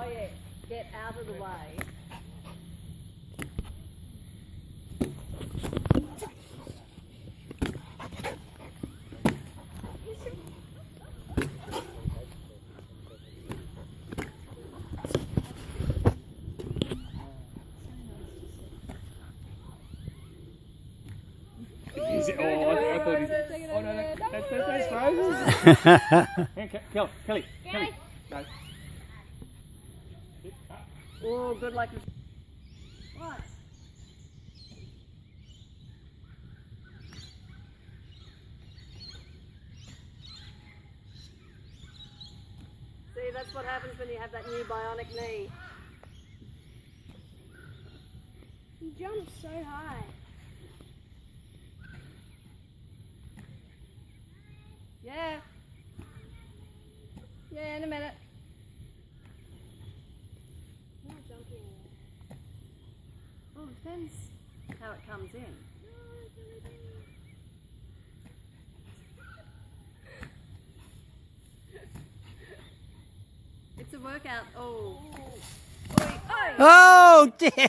Oh yeah, get out of the way. Is it? Oh, I thought he did. Oh, no, that's Roses. Kellie. Go. Oh, good luck. What? See, that's what happens when you have that new bionic knee. He jumped so high. Yeah. Yeah, in a minute. Not jumping. Well, it depends how it comes in. It's a workout. Oh. Oi, oi. Oh dear!